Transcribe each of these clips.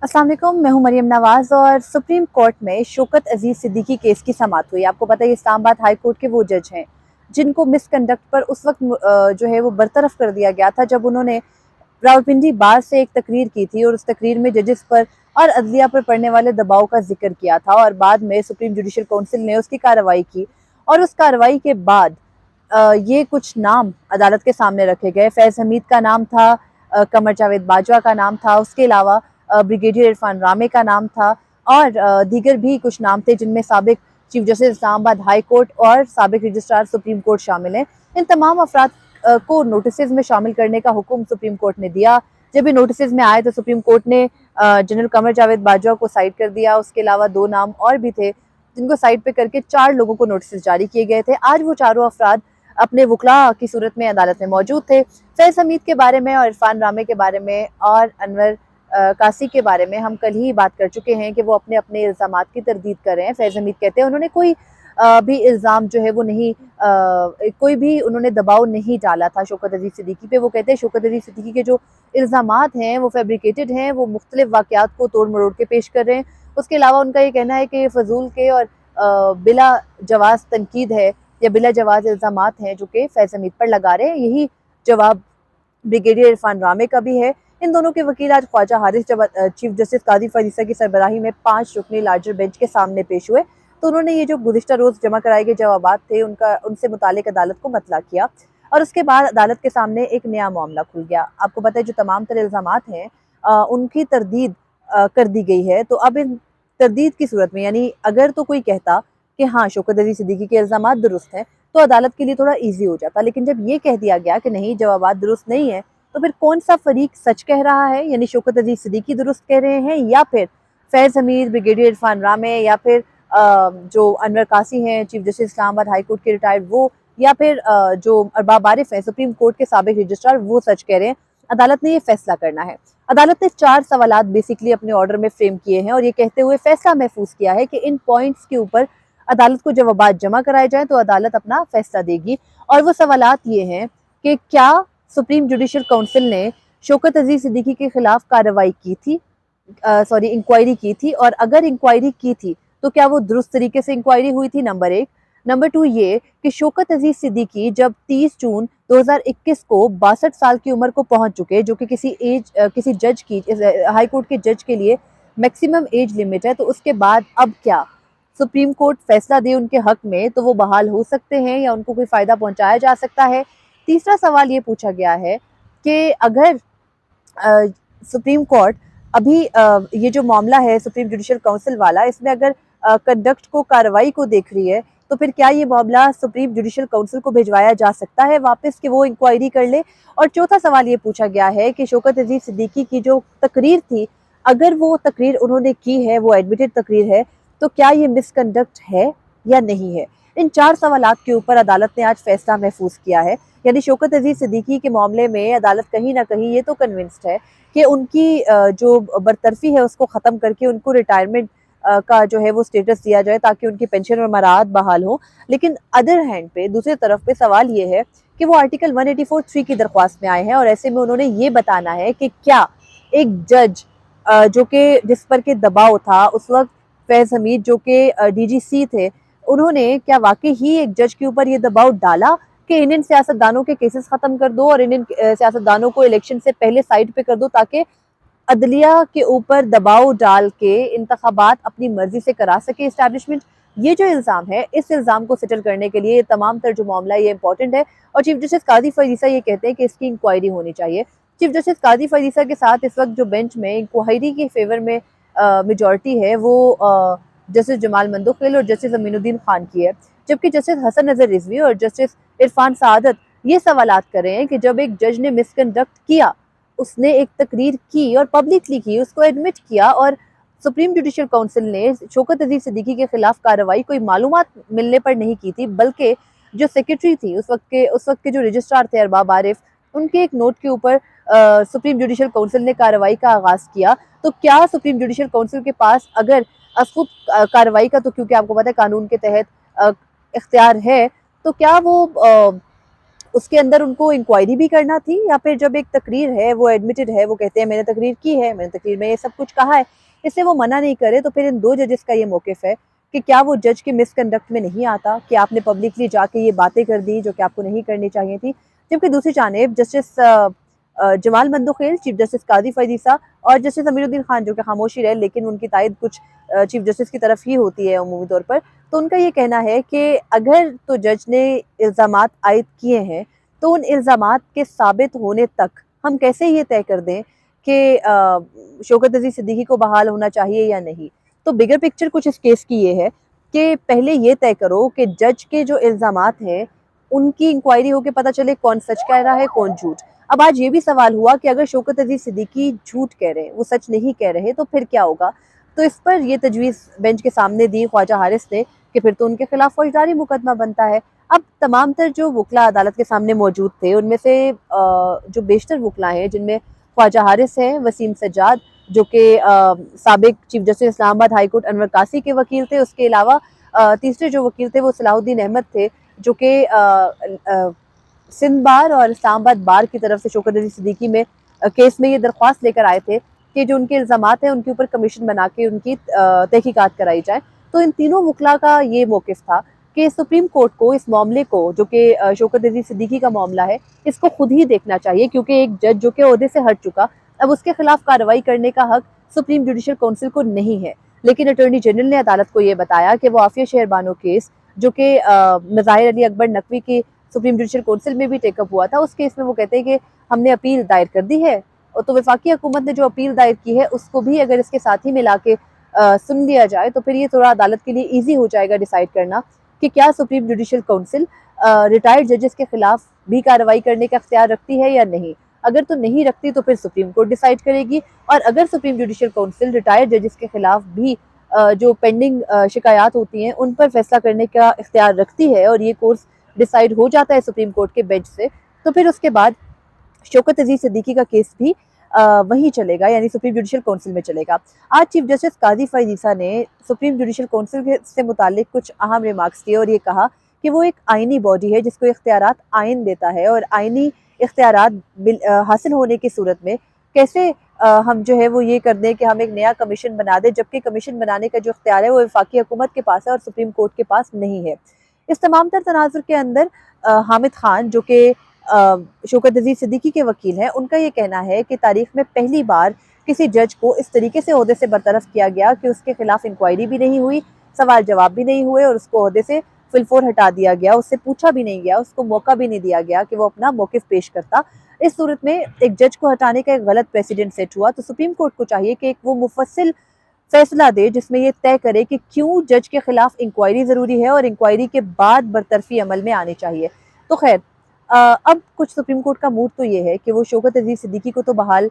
अस्सलाम वालेकुम, मैं हूं मरियम नवाज और सुप्रीम कोर्ट में शौकत अजीज सिद्दीकी केस की समाअत हुई। आपको पता है इस्लामाबाद हाई कोर्ट के वो जज हैं जिनको मिसकंडक्ट पर उस वक्त जो है वो बरतरफ कर दिया गया था जब उन्होंने रावलपिंडी बार से एक तकरीर की थी और उस तकरीर में जजेस पर और अदलिया पर पड़ने वाले दबाव का जिक्र किया था और बाद में सुप्रीम जुडिशल काउंसिल ने उसकी कार्रवाई की और उस कार्रवाई के बाद ये कुछ नाम अदालत के सामने रखे गए। फैज़ हमीद का नाम था, कमर जावेद बाजवा का नाम था, उसके अलावा ब्रिगेडियर इरफान रामे का नाम था और दीगर भी कुछ नाम थे जिनमें साबिक chief justice Islamabad high court और साबिक रजिस्ट्रार सुप्रीम कोर्ट शामिल हैं। इन तमाम अफराद को नोटिस में शामिल करने का हुक्म सुप्रीम कोर्ट ने दिया। जब ये नोटिस में आए तो सुप्रीम कोर्ट ने जनरल कमर जावेद बाजवा को साइड कर दिया। उसके अलावा दो नाम और भी थे जिनको साइड पे करके 4 लोगों को नोटिस जारी किए गए थे। आज वो चारों अफराद अपने वकला की सूरत में अदालत में मौजूद थे। फैज़ हमीद के बारे में और इरफान रामे के बारे में और अनवर कासी के बारे में हम कल ही बात कर चुके हैं कि वो अपने अपने इल्ज़ामात की तरदीद कर रहे हैं। फैज़ हमीद कहते हैं उन्होंने कोई भी इल्ज़ाम जो है वो नहीं, कोई भी उन्होंने दबाव नहीं डाला था शौकत अजीज सिद्दीकी पे। वो कहते हैं शौकत अजीज सिद्दीकी के जो इल्ज़ामात हैं वो फैब्रिकेटेड हैं, वो मुख्तलिफ वाक़यात को तोड़ मरोड़ के पेश कर रहे हैं। उसके अलावा उनका ये कहना है कि ये फजूल के और बिला जवाज़ तनकीद है या बिला जवाज़ इल्ज़ामात हैं जो कि फैज़ हमीद पर लगा रहे हैं। यही जवाब ब्रिगेडियर इरफान रामे का भी है। इन दोनों के वकील आज ख्वाजा हारिस चीफ जस्टिस कादी फरीसा की सरबराही में 5 रुकनी लार्जर बेंच के सामने पेश हुए तो उन्होंने ये जो गुज़िश्ता रोज़ जमा कराए गए जवाबात थे उनसे मुतालिक अदालत को मतला किया और उसके बाद अदालत के सामने एक नया मामला खुल गया। आपको पता है जो तमाम तरह इल्ज़ामात हैं उनकी तरदीद कर दी गई है। तो अब इन तरदीद की सूरत में यानी अगर तो कोई कहता कि हाँ शौकत अजीज सिद्दीकी के इल्ज़ामात दुरुस्त हैं तो अदालत के लिए थोड़ा ईजी हो जाता, लेकिन जब ये कह दिया गया कि नहीं जवाबात दुरुस्त नहीं है तो फिर कौन सा फरीक सच कह रहा है, यानी शौकत अजीज सिद्दीकी दुरुस्त कह रहे हैं या फिर फैज़ हमीद, ब्रिगेडियर इरफान रामे या फिर जो अनवर कासी हैं chief justice Islamabad high court के रिटायर्ड वो, या फिर जो अरबाब आरिफ हैं सुप्रीम कोर्ट के साबिक रजिस्ट्रार वो सच कह रहे हैं। अदालत ने ये फैसला करना है। अदालत ने 4 सवालात बेसिकली अपने ऑर्डर में फ्रेम किए हैं और ये कहते हुए फैसला महफूज किया है कि इन पॉइंट्स के ऊपर अदालत को जवाबात जमा कराए जाएं तो अदालत अपना फैसला देगी। और वो सवालात ये हैं कि क्या सुप्रीम जुडिशल काउंसिल ने शौकत अजीज सिद्दीकी के खिलाफ कार्रवाई की थी, इंक्वायरी की थी, और अगर इंक्वायरी की थी तो क्या वो दुरुस्त तरीके से इंक्वायरी हुई थी, नंबर 1। नंबर 2 ये कि शौकत अजीज सिद्दीकी जब 30 जून 2021 को 62 साल की उम्र को पहुंच चुके, जो कि किसी जज की, हाई कोर्ट के जज के लिए मैक्सिमम एज लिमिट है, तो उसके बाद अब क्या सुप्रीम कोर्ट फैसला दे उनके हक में तो वो बहाल हो सकते हैं या उनको कोई फ़ायदा पहुंचाया जा सकता है। तीसरा सवाल ये पूछा गया है कि अगर सुप्रीम कोर्ट अभी ये जो मामला है सुप्रीम जुडिशल काउंसिल वाला, इसमें अगर कंडक्ट को, कार्रवाई को देख रही है तो फिर क्या ये मामला सुप्रीम जुडिशल काउंसिल को भिजवाया जा सकता है वापस कि वो इंक्वायरी कर ले। और चौथा सवाल ये पूछा गया है कि शौकत अजीज सिद्दीकी की जो तकरीर थी, अगर वो तकरीर उन्होंने की है, वो एडमिटेड तकरीर है, तो क्या ये मिसकंडक्ट है या नहीं है। इन 4 सवालात के ऊपर अदालत ने आज फैसला महफूज किया है। यानी शौकत अजीज सिद्दीकी के मामले में अदालत कहीं ना कहीं ये तो कन्विंस्ड है कि उनकी जो बरतरफी है उसको ख़त्म करके उनको रिटायरमेंट का जो है वो स्टेटस दिया जाए ताकि उनकी पेंशन और मराहत बहाल हो। लेकिन अदर हैंड पे, दूसरी तरफ पे सवाल ये है कि वो आर्टिकल 184(3) की दरख्वास्त में आए हैं और ऐसे में उन्होंने ये बताना है कि क्या एक जज जो कि जिस पर के दबाव था उस वक्त फैज़ हमीद जो कि डीजीसी थे, उन्होंने क्या वाकई ही एक जज के ऊपर ये दबाव डाला कि इन सियासतदानों के केसेस ख़त्म कर दो और इन सियासतदानों को इलेक्शन से पहले साइड पे कर दो ताकि अदलिया के ऊपर दबाव डाल के इंतखाबात अपनी मर्जी से करा सके इस्टेब्लिशमेंट। ये जो इल्ज़ाम है, इस इल्ज़ाम को सेटल करने के लिए ये तमाम तर जो मामला ये इंपॉर्टेंट है और चीफ जस्टिस कादी फरीसा ये कहते हैं कि इसकी इंक्वायरी होनी चाहिए। चीफ जस्टिस कादी फरीसा के साथ इस वक्त जो बेंच में इंक्वायरी के फेवर में मेजॉरिटी है वो जस्टिस जमाल मंदोखिल और जस्टिस अमीनुद्दीन खान की है, जबकि जस्टिस हसन नज़र रिजवी और जस्टिस इरफान सादत ये सवालात कर रहे हैं कि जब एक जज ने मिसकंडक्ट किया, उसने एक तकरीर की और पब्लिकली की, उसको एडमिट किया और सुप्रीम जुडिशल काउंसिल ने शौकत अजीज सिद्दीकी के खिलाफ कार्रवाई कोई मालूमात मिलने पर नहीं की थी, बल्कि जो सेक्रेटरी थी उस वक्त के जो रजिस्ट्रार थे अरबाब आरिफ, उनके एक नोट के ऊपर सुप्रीम जुडिशल काउंसिल ने कार्रवाई का आगाज़ किया। तो क्या सुप्रीम जुडिशल काउंसिल के पास अगर खुद कार्रवाई का, तो क्योंकि आपको पता है कानून के तहत इख्तियार है, तो क्या वो उसके अंदर उनको इंक्वायरी भी करना थी, या फिर जब एक तकरीर है वो एडमिटेड है, वो कहते हैं मैंने तकरीर की है, मैंने तकरीर में ये सब कुछ कहा है, इससे वो मना नहीं करे, तो फिर इन दो जजेस का ये मौक़िफ़ है कि क्या वो जज के मिसकंडक्ट में नहीं आता कि आपने पब्लिकली जाके ये बातें कर दी जो कि आपको नहीं करनी चाहिए थी। जबकि दूसरी जानिब justice Jamal Mandokhel, chief justice Qazi Fareed Isa और जस्टिस अमीरुद्दीन खान जो कि खामोशी रहे, लेकिन उनकी तायद कुछ चीफ जस्टिस की तरफ ही होती है उमूमी तौर पर, तो उनका ये कहना है कि अगर तो जज ने इल्ज़ामात आयद किए हैं तो उन इल्ज़ामात के साबित होने तक हम कैसे ये तय कर दें कि शौकत अज़ीज़ सिद्दीकी को बहाल होना चाहिए या नहीं। तो बिगर पिक्चर कुछ इस केस की ये है कि पहले ये तय करो कि जज के जो इल्ज़ामात हैं उनकी इंक्वायरी होकर पता चले कौन सच कह रहा है कौन झूठ। अब आज ये भी सवाल हुआ कि अगर शौकत अज़ीज़ सिद्दीकी झूठ कह रहे हैं, वो सच नहीं कह रहे, तो फिर क्या होगा। तो इस पर ये तजवीज़ बेंच के सामने दी ख्वाजा हारिस ने कि फिर तो उनके खिलाफ फौजदारी मुकदमा बनता है। अब तमाम तर जो वकला अदालत के सामने मौजूद थे उनमें से जो बेशतर वकला हैं, जिनमें ख्वाजा हारिस हैं, वसीम सज्जाद जो कि साबिक chief justice Islamabad high court Anwar कासी के वकील थे, उसके अलावा तीसरे जो वकील थे वो सलाहुद्दीन अहमद थे जो कि सिंध बार और इस्लामाबाद बार की तरफ से शौकत अज़ीज़ सिद्दीकी में केस में ये दरख्वास्त लेकर आए थे कि जो उनके इल्ज़ामात हैं उनके ऊपर कमीशन बना के उनकी तहकीकात कराई जाए। तो इन तीनों वकला का ये मौक़िफ़ था कि सुप्रीम कोर्ट को इस मामले को, जो कि शौकत अज़ीज़ सिद्दीकी का मामला है, इसको खुद ही देखना चाहिए, क्योंकि एक जज जो कि ओहदे से हट चुका, अब उसके खिलाफ कार्रवाई करने का हक सुप्रीम जुडिशल काउंसिल को नहीं है। लेकिन अटॉर्नी जनरल ने अदालत को ये बताया कि वो आफिया शहर बानो केस जो कि मज़ाहिर अली अकबर नकवी की सुप्रीम जुडिशल काउंसिल में भी टेकअप हुआ था, उस केस में वो कहते हैं कि हमने अपील दायर कर दी है, और तो वफाकी हुकूमत ने जो अपील दायर की है उसको भी अगर इसके साथ ही मिला के सुन लिया जाए तो फिर ये थोड़ा अदालत के लिए ईजी हो जाएगा डिसाइड करना कि क्या सुप्रीम जुडिशल काउंसिल रिटायर्ड जजेस के खिलाफ भी कार्रवाई करने का इख्तियार रखती है या नहीं। अगर तो नहीं रखती तो फिर सुप्रीम कोर्ट डिसाइड करेगी, और अगर सुप्रीम जुडिशल काउंसिल रिटायर्ड जजेस के खिलाफ भी जो पेंडिंग शिकायत होती हैं उन पर फैसला करने का इख्तियार रखती है और ये कोर्स डिसाइड हो जाता है सुप्रीम कोर्ट के बेंच से, तो फिर उसके बाद शौकत अज़ीज़ सिद्दीकी का केस भी वहीं चलेगा, यानी सुप्रीम जुडिशल काउंसिल में चलेगा। आज चीफ जस्टिस काजी फरीद ईसा ने सुप्रीम जुडिशल काउंसिल से मुतालिक कुछ अहम रिमार्क्स किए और ये कहा कि वो एक आइनी बॉडी है जिसको इख्तियारात आइन देता है, और आइनी इख्तियारात हासिल होने की सूरत में कैसे हम जो है वो ये कर दें कि हम एक नया कमीशन बना दें, जबकि कमीशन बनाने का जो इख्तियार है वो वफाकी हुकूमत के पास है और सुप्रीम कोर्ट के पास नहीं है। इस तमाम तर तनाजुर के अंदर हामिद खान जो कि शौकत अज़ीज़ सिद्दीकी के वकील हैं, उनका ये कहना है कि तारीख में पहली बार किसी जज को इस तरीके से ओहदे से बरतरफ किया गया कि उसके खिलाफ इंक्वायरी भी नहीं हुई, सवाल जवाब भी नहीं हुए और उसको ओहदे से फिलफोर हटा दिया गया, उससे पूछा भी नहीं गया, उसको मौका भी नहीं दिया गया कि वो अपना मौक़िफ़ पेश करता। इस सूरत में एक जज को हटाने का एक गलत प्रेसिडेंट सेट हुआ, तो सुप्रीम कोर्ट को चाहिए कि एक वो मुफस्सिल फैसला दे जिसमें ये तय करे कि क्यों जज के खिलाफ इंक्वायरी ज़रूरी है और इंक्वायरी के बाद बरतरफी अमल में आनी चाहिए। तो खैर अब कुछ सुप्रीम कोर्ट का मूड तो ये है कि वो शौकत अज़ीज़ सिद्दीकी को तो बहाल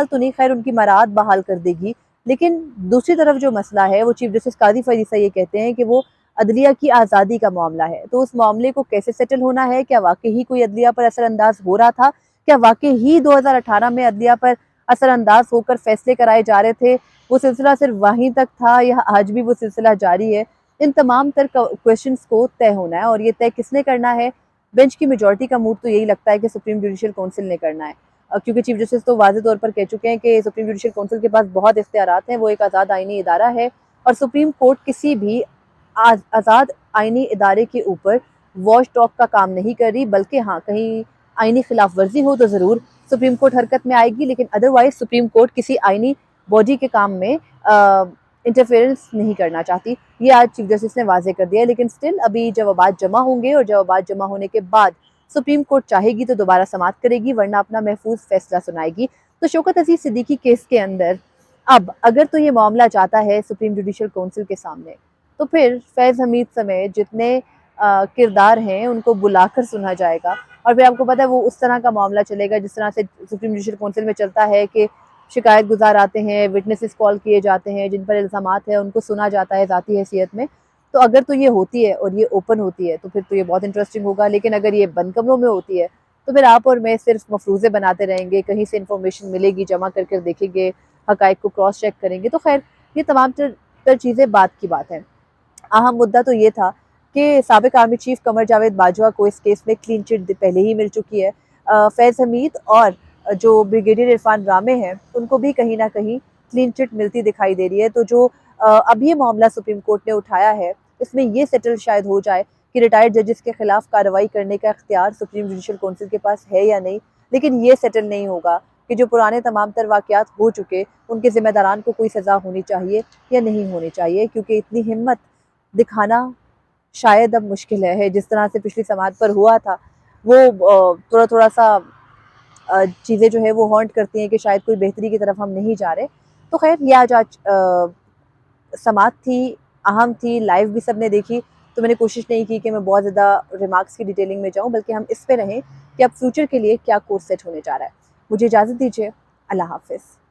तो नहीं, खैर उनकी मराद बहाल कर देगी, लेकिन दूसरी तरफ जो मसला है वो चीफ जस्टिस काजी फरीद ईसा ये कहते हैं कि वो अदलिया की आज़ादी का मामला है। तो उस मामले को कैसे सेटल होना है, क्या वाकई ही कोई अदलिया पर असरअंदाज हो रहा था, क्या वाकई ही 2018 में अदलिया पर असरअंदाज होकर फैसले कराए जा रहे थे, वो सिलसिला सिर्फ वहीं तक था या आज भी वो सिलसिला जारी है। इन तमाम तर क्वेश्चंस को तय होना है, और ये तय किसने करना है। बेंच की मेजॉरिटी का मूड तो यही लगता है कि सुप्रीम जुडिशल काउंसिल ने करना है, क्योंकि चीफ जस्टिस तो वाज़ेह तौर पर कह चुके हैं कि सुप्रीम जुडिशल काउंसिल के पास बहुत इख्तियारात हैं, वो एक आज़ाद आइनी इदारा है और सुप्रीम कोर्ट किसी भी आज़ाद आइनी इदारे के ऊपर वॉच डॉग का काम नहीं कर रही, बल्कि हाँ कहीं आइनी खिलाफ वर्जी हो तो ज़रूर सुप्रीम कोर्ट हरकत में आएगी, लेकिन अदरवाइज सुप्रीम कोर्ट किसी आइनी बॉडी के काम में इंटरफेरेंस नहीं करना चाहती। ये आज चीफ जस्टिस ने वाज़ेह कर दिया, लेकिन स्टिल अभी जवाबात जमा होंगे और जवाबात जमा होने के बाद सुप्रीम कोर्ट चाहेगी तो दोबारा समाअत करेगी, वरना अपना महफूज फैसला सुनाएगी। तो शौकत अज़ीज़ सिद्दीकी केस के अंदर अब अगर तो ये मामला जाता है सुप्रीम जुडिशल काउंसिल के सामने, तो फिर फैज़ हमीद समेत जितने किरदार हैं उनको बुलाकर सुना जाएगा, और फिर आपको पता है वो उस तरह का मामला चलेगा जिस तरह से सुप्रीम जुडिशल काउंसिल में चलता है कि शिकायत गुजार आते हैं, विटनेसेस कॉल किए जाते हैं, जिन पर इल्ज़ामात है उनको सुना जाता है ज़ाती हैसियत में। तो अगर तो ये होती है और ये ओपन होती है तो फिर तो ये बहुत इंटरेस्टिंग होगा, लेकिन अगर ये बंद कमरों में होती है तो फिर आप और मैं सिर्फ मफरूज़े बनाते रहेंगे, कहीं से इन्फॉर्मेशन मिलेगी जमा कर देखेंगे, हक़ाइक़ को क्रॉस चेक करेंगे। तो खैर ये तमाम तर चीज़ें बात की बात है। अहम मुद्दा तो ये था कि साबिक आर्मी चीफ कमर जावेद बाजवा को इस केस में क्लीन चिट पहले ही मिल चुकी है। फैज़ हमीद और जो ब्रिगेडियर इरफान रामे हैं उनको भी कहीं ना कहीं क्लीन चिट मिलती दिखाई दे रही है। तो जो अब ये मामला सुप्रीम कोर्ट ने उठाया है, इसमें ये सेटल शायद हो जाए कि रिटायर्ड जजेस के खिलाफ कार्रवाई करने का इख्तियार सुप्रीम जुडिशल काउंसिल के पास है या नहीं। लेकिन ये सेटल नहीं होगा कि जो पुराने तमाम तर वाक़यात हो चुके उनके ज़िम्मेदारान को कोई सज़ा होनी चाहिए या नहीं होनी चाहिए, क्योंकि इतनी हिम्मत दिखाना शायद अब मुश्किल है। जिस तरह से पिछली समात पर हुआ था, वो थोड़ा थोड़ा सा चीज़ें जो है वो हॉन्ट करती हैं कि शायद कोई बेहतरी की तरफ हम नहीं जा रहे। तो खैर ये आज समात थी, अहम थी, लाइव भी सबने देखी, तो मैंने कोशिश नहीं की कि मैं बहुत ज़्यादा रिमार्क्स की डिटेलिंग में जाऊँ, बल्कि हम इस पे रहें कि अब फ्यूचर के लिए क्या कोर्स सेट होने जा रहा है। मुझे इजाज़त दीजिए। अल्लाह हाफ़िज़।